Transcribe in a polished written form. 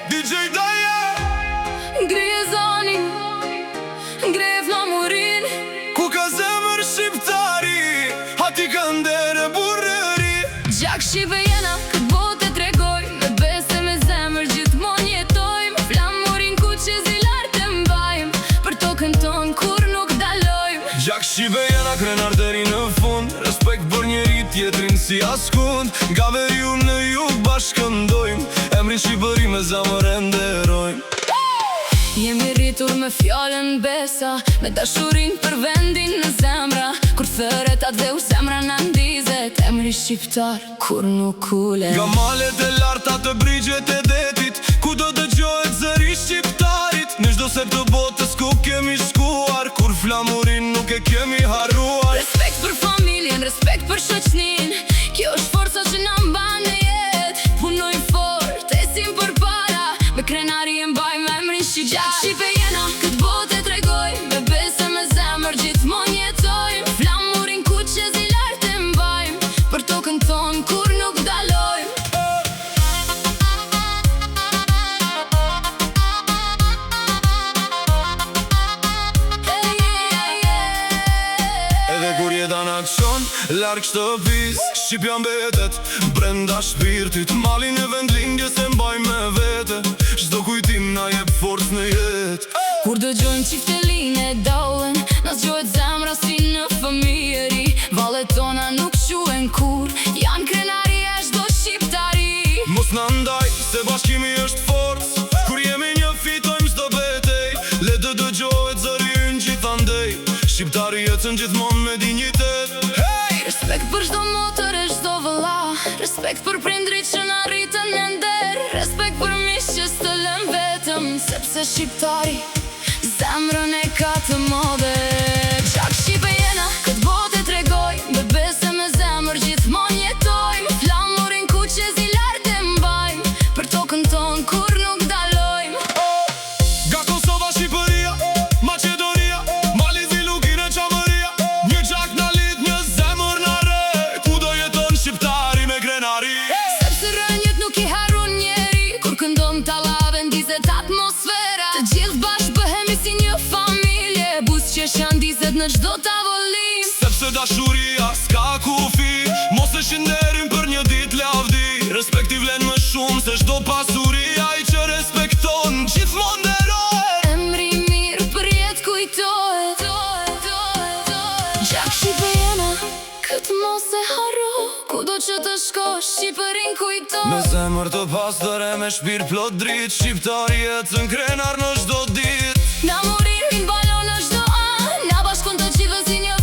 DJ Daja Ngreje zanin, ngreje flamurin. Ku ka zemër shqiptari, hati ka ndere burrëri. Gjak Shqipe jena, këtë botë e tregoj. Me bese me zemër gjithmon jetojmë. Flamurin ku që zilar të mbajmë. Për tokën ton kur nuk dalojmë. Gjak Shqipe jena, krenar deri në fund. Respekt për njeri tjetrin si askund. Nga veriu në jug bashkëndojmë. Emrin Shqipëri me zemër e nderojmë. Jemi rritur me fjallën besa, me dashurin për vendin në zemra. Kur thëret atë dhe u zemra në ndizet. Emri shqiptar kur nuk kule. Nga malet e larta të brigjet e detit, ku do dëgjohet zëri shqiptarit. Në çdo sep të botës ku kemi shkuar, kur flamurin nuk e kemi harruar. Respekt për familjen, respekt për shoqnin. Kjo është forca që na mban në jetë. Punoj fort, esim për para. Me krenari e mbajmë emrin shqiptar. Gjak Shqipe jena, këtë botë e tregoj. Me bese me zemër gjithmon jetojmë. Flamurin ku që zilar të mbajmë. Për tokën ton kur nuk dalojmë. Edhe kur jeta në aksion, larg shtëpis, Shqipja mbetet brenda shpirtit. Malin e vendlindjes e mbaj me vete. Çdo kujtim na jep forcë në jetë. Kur dëgjojmë qiftelin e daullen, na zgjohet zemra si në fëmijëri. Vallet tona nuk quhen kur, janë krenari e çdo shqiptari. Mos na ndaj, se bashkimi është forcë. Kur jemi një fitojmë çdo betej. Le të dëgjohet zëri ynë gjithandej. Shqiptari jetën gjithmonë me dinjitet. Hey! Respekt për çdo motër e çdo vëlla. Respekt për prindrit që na rritën në nder. Respekt për miq që s'të lëm vetëm. Sepse shqiptari zemrën e ka të modhe. Gjak Shqipe jena, këtë botë e tregoj. Me bese me zemër gjithmon jetojmë. Flamurin ku që zilar të mbajmë. Për tokën ton kur nuk dalojmë. Nga Kosova, Shqipëria, Macedonia, Mali, Lugina, Çamëria. Një gjak na lidh, një zemër na rret. Ku do jeton shqiptari me krenari. Sepse rënjët nuk I harun njeri. Kur këndon tallave ndizet atmosfera. Të gjithë bashkë bëhemi si një familje. Buzëqeshja ndizet në çdo tavolim. Sepse dashuria s'ka kufi. Mos e shënderim për një ditë lavdi. Respekti vlen më shumë se çdo pasuri. Ai që respekton gjithmonë nderohet. Emri mirë për jetë kujtohet. Gjak Shqipe jena, këtë mos e harro. Kudo që të shkosh, Shqipërin kujto. Me zemër të pastër e me shpirt plot dritë. Shqiptari jetën krenar në çdo ditë. Na morir, vinë balon në çdo anë. Na bashkon të gjithë si një